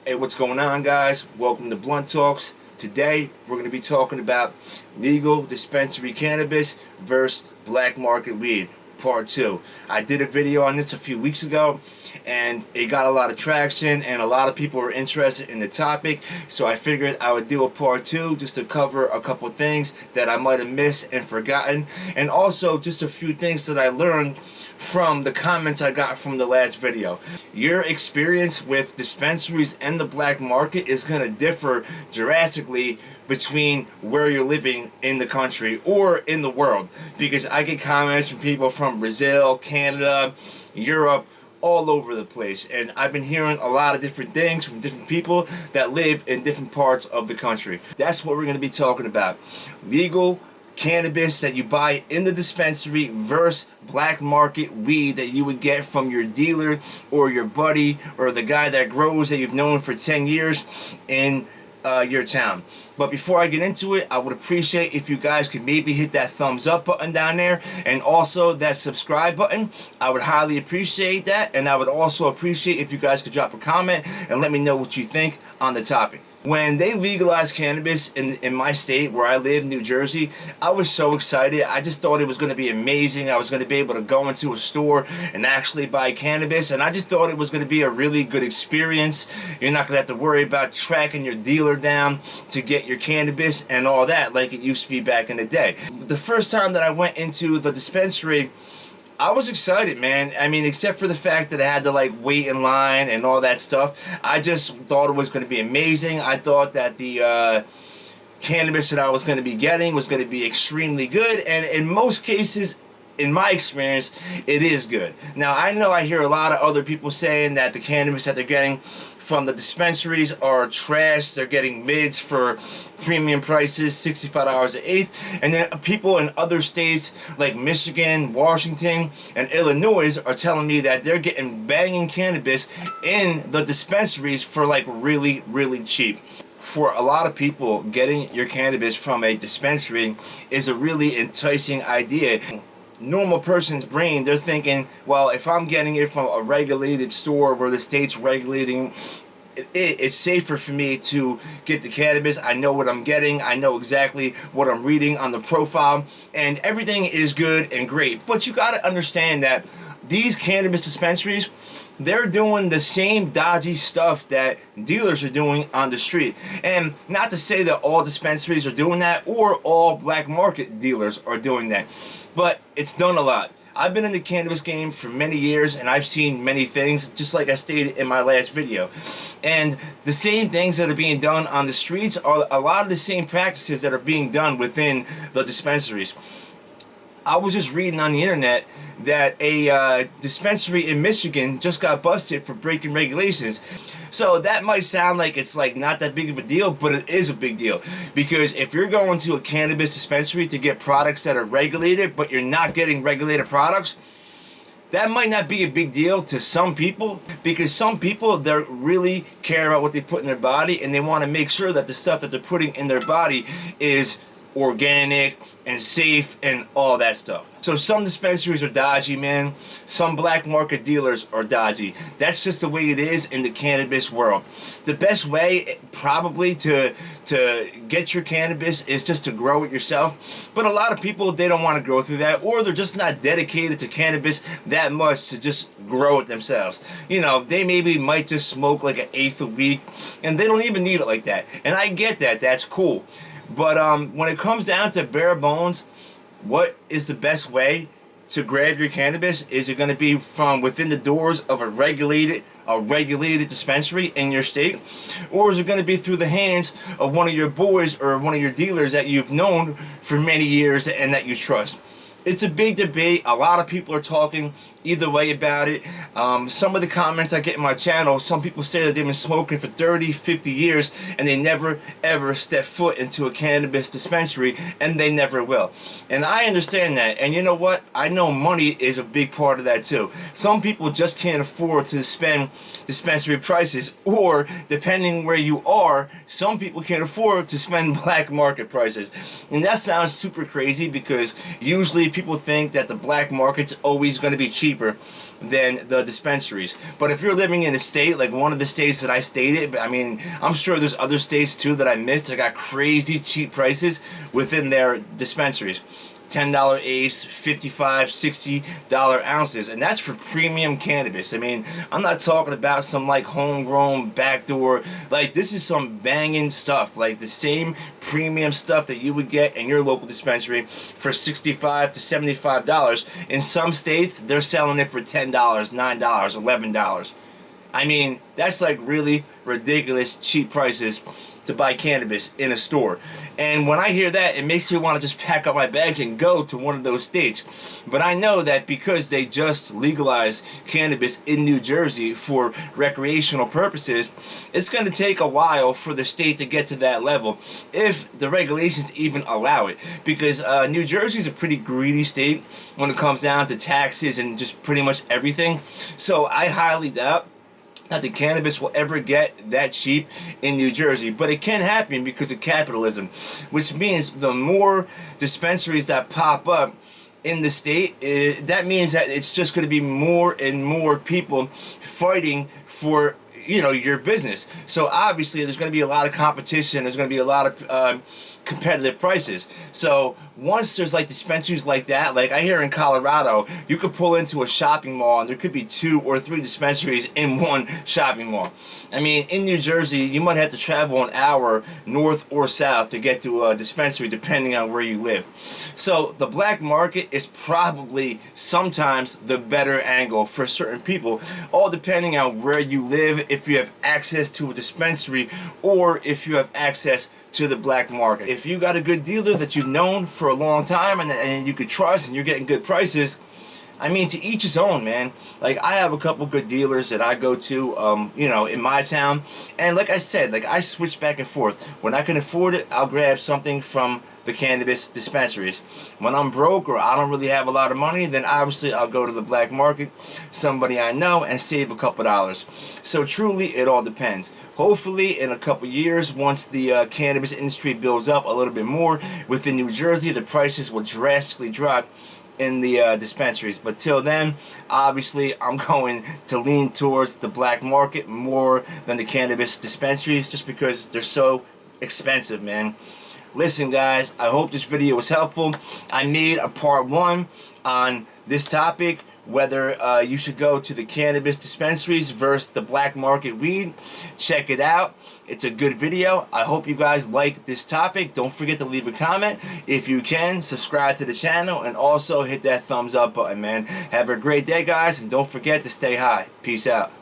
Hey, what's going on, guys? Welcome to Blunt Talks. Today, we're going to be talking about legal dispensary cannabis versus black market weed, part 2. I did a video on this a few weeks ago, and it got a lot of traction, and a lot of people were interested in the topic, so I figured I would do a part 2 just to cover a couple things that I might have missed and forgotten, and also just a few things that I learned from the comments I got from the last video. Your experience with dispensaries and the black market is going to differ drastically between where you're living in the country or in the world, because I get comments from people from Brazil, Canada, Europe, all over the place, and I've been hearing a lot of different things from different people that live in different parts of the country. That's what we're going to be talking about. Legal cannabis that you buy in the dispensary versus black market weed that you would get from your dealer or your buddy or the guy that grows that you've known for 10 years in your town. But before I get into it, I would appreciate if you guys could maybe hit that thumbs up button down there, and also that subscribe button. I would highly appreciate that, and I would also appreciate if you guys could drop a comment and let me know what you think on the topic. When they legalized cannabis in my state where I live, New Jersey, I was so excited. I just thought it was going to be amazing. I was going to be able to go into a store and actually buy cannabis, and I just thought it was going to be a really good experience. You're not going to have to worry about tracking your dealer down to get your cannabis and all that like it used to be back in the day. The first time that I went into the dispensary, I was excited, man. I mean, except for the fact that I had to wait in line and all that stuff. I just thought it was going to be amazing. I thought that the cannabis that I was going to be getting was going to be extremely good, and in most cases, in my experience, it is good. Now, I know I hear a lot of other people saying that the cannabis that they're getting from the dispensaries are trash. They're getting mids for premium prices, $65 an eighth. And then people in other states like Michigan, Washington, and Illinois are telling me that they're getting banging cannabis in the dispensaries for really, really cheap. For a lot of people, getting your cannabis from a dispensary is a really enticing idea. Normal person's brain, they're thinking, well, if I'm getting it from a regulated store where the state's regulating it's safer for me to get the cannabis. I know what I'm getting. I know exactly what I'm reading on the profile, and everything is good and great. But you got to understand that these cannabis dispensaries, they're doing the same dodgy stuff that dealers are doing on the street. And not to say that all dispensaries are doing that or all black market dealers are doing that, but it's done a lot. I've been in the cannabis game for many years, and I've seen many things, just like I stated in my last video. And the same things that are being done on the streets are a lot of the same practices that are being done within the dispensaries. I was just reading on the internet that a dispensary in Michigan just got busted for breaking regulations. So that might sound like it's not that big of a deal, but it is a big deal. Because if you're going to a cannabis dispensary to get products that are regulated, but you're not getting regulated products, that might not be a big deal to some people, because some people, they really care about what they put in their body, and they want to make sure that the stuff that they're putting in their body is organic and safe and all that stuff. So some dispensaries are dodgy, man. Some black market dealers are dodgy. That's just the way it is in the cannabis world. The best way probably to get your cannabis is just to grow it yourself. But a lot of people, they don't want to go through that, or they're just not dedicated to cannabis that much to just grow it themselves. You know, they might just smoke an eighth a week, and they don't even need it like that. And I get that. That's cool. But when it comes down to bare bones, what is the best way to grab your cannabis? Is it going to be from within the doors of a regulated dispensary in your state? Or is it going to be through the hands of one of your boys or one of your dealers that you've known for many years and that you trust? It's a big debate. A lot of people are talking either way about it. Some of the comments I get in my channel, some people say that they've been smoking for 30, 50 years and they never ever step foot into a cannabis dispensary, and they never will. And I understand that. And you know what? I know money is a big part of that too. Some people just can't afford to spend dispensary prices, or depending where you are, some people can't afford to spend black market prices. And that sounds super crazy, because usually people think that the black market's always going to be cheaper than the dispensaries. But if you're living in a state, like one of the states that I stayed in, I mean, I'm sure there's other states too that I missed that got crazy cheap prices within their dispensaries. $10 eighths, $55, $60 ounces, and that's for premium cannabis. I mean, I'm not talking about some like homegrown backdoor. Like, this is some banging stuff, like the same premium stuff that you would get in your local dispensary for $65 to $75. In some states, they're selling it for $10, $9, $11. I mean, that's like really ridiculous cheap prices to buy cannabis in a store. And when I hear that, it makes me want to just pack up my bags and go to one of those states. But I know that because they just legalized cannabis in New Jersey for recreational purposes, it's going to take a while for the state to get to that level, if the regulations even allow it. Because New Jersey is a pretty greedy state when it comes down to taxes and just pretty much everything. So I highly doubt that the cannabis will ever get that cheap in New Jersey. But it can happen because of capitalism, which means the more dispensaries that pop up in the state, that means that it's just going to be more and more people fighting for, you know, your business. So obviously there's going to be a lot of competition. There's going to be a lot of competitive prices. So once there's like dispensaries like that, like I hear in Colorado, you could pull into a shopping mall and there could be 2 or 3 dispensaries in one shopping mall. I mean, in New Jersey, you might have to travel an hour north or south to get to a dispensary depending on where you live. So the black market is probably sometimes the better angle for certain people, all depending on where you live, if you have access to a dispensary or if you have access to the black market. If you got a good dealer that you've known for a long time and you could trust and you're getting good prices, I mean, to each his own, man. Like, I have a couple good dealers that I go to, you know, in my town. And like I said, like, I switch back and forth. When I can afford it, I'll grab something from the cannabis dispensaries. When I'm broke or I don't really have a lot of money, then obviously I'll go to the black market, somebody I know, and save a couple dollars. So truly, it all depends. Hopefully, in a couple years, once the cannabis industry builds up a little bit more within New Jersey, the prices will drastically drop in the dispensaries. But till then, obviously, I'm going to lean towards the black market more than the cannabis dispensaries, just because they're so expensive, man. Listen, guys, I hope this video was helpful. I made a part 1 on this topic, whether you should go to the cannabis dispensaries versus the black market weed. Check it out. It's a good video. I hope you guys like this topic. Don't forget to leave a comment. If you can, subscribe to the channel and also hit that thumbs up button, man. Have a great day, guys, and don't forget to stay high. Peace out.